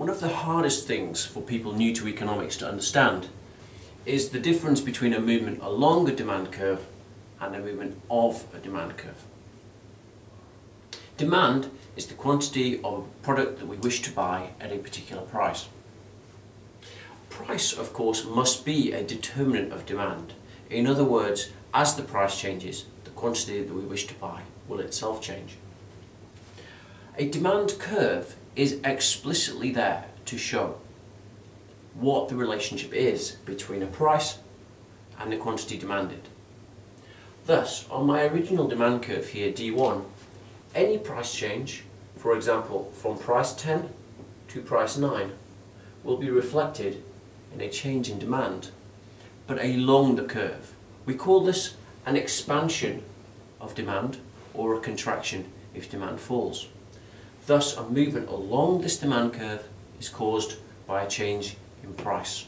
One of the hardest things for people new to economics to understand is the difference between a movement along a demand curve and a movement of a demand curve. Demand is the quantity of a product that we wish to buy at a particular price. Price, of course, must be a determinant of demand. In other words, as the price changes, the quantity that we wish to buy will itself change. A demand curve is explicitly there to show what the relationship is between a price and the quantity demanded. Thus, on my original demand curve here, D1, any price change, for example from price 10 to price 9, will be reflected in a change in demand, but along the curve. We call this an expansion of demand or a contraction if demand falls. Thus, a movement along this demand curve is caused by a change in price.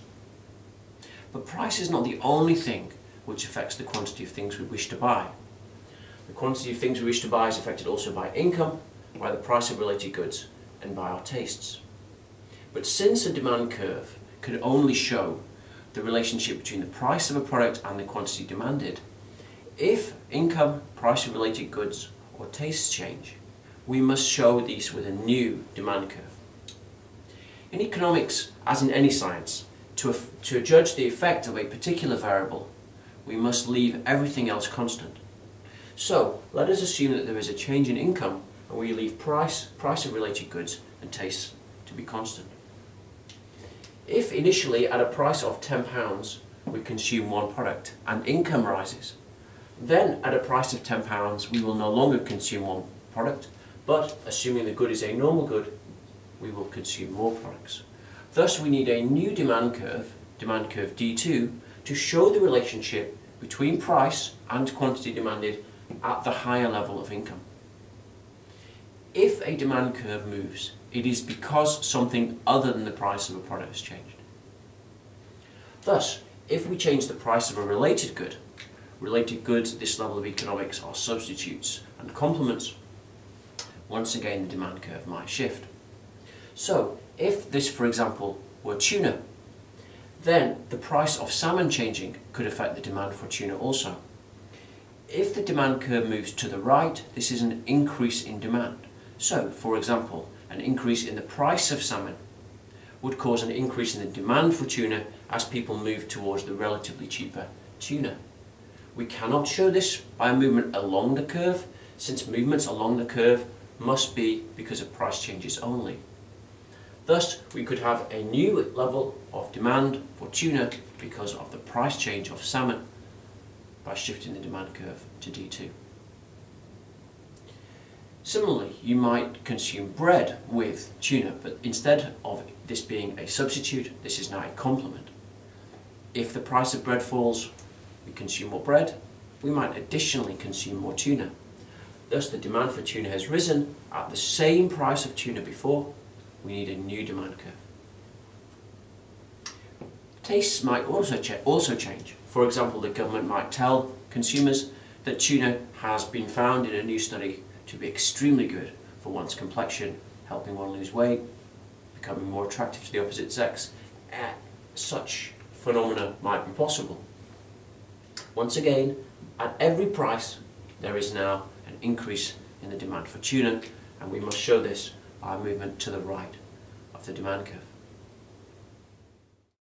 But price is not the only thing which affects the quantity of things we wish to buy. The quantity of things we wish to buy is affected also by income, by the price of related goods, and by our tastes. But since a demand curve can only show the relationship between the price of a product and the quantity demanded, if income, price of related goods, or tastes change, we must show these with a new demand curve. In economics, as in any science, to judge the effect of a particular variable, we must leave everything else constant. So, let us assume that there is a change in income and we leave price of related goods, and tastes to be constant. If initially at a price of £10 we consume one product and income rises, then at a price of £10 we will no longer consume one product, but assuming the good is a normal good, we will consume more products. Thus we need a new demand curve D2, to show the relationship between price and quantity demanded at the higher level of income. If a demand curve moves, it is because something other than the price of a product has changed. Thus, if we change the price of a related goods at this level of economics are substitutes and complements, once again the demand curve might shift. So, if this, for example, were tuna, then the price of salmon changing could affect the demand for tuna also. If the demand curve moves to the right, this is an increase in demand. So, for example, an increase in the price of salmon would cause an increase in the demand for tuna as people move towards the relatively cheaper tuna. We cannot show this by a movement along the curve, since movements along the curve must be because of price changes only. Thus, we could have a new level of demand for tuna because of the price change of salmon by shifting the demand curve to D2. Similarly, you might consume bread with tuna, but instead of this being a substitute, this is now a complement. If the price of bread falls, we consume more bread, we might additionally consume more tuna. Thus the demand for tuna has risen at the same price of tuna before. We need a new demand curve. Tastes might also change. For example, the government might tell consumers that tuna has been found in a new study to be extremely good for one's complexion, helping one lose weight, becoming more attractive to the opposite sex. Such phenomena might be possible. Once again, at every price there is now an increase in the demand for tuna, and we must show this by a movement to the right of the demand curve.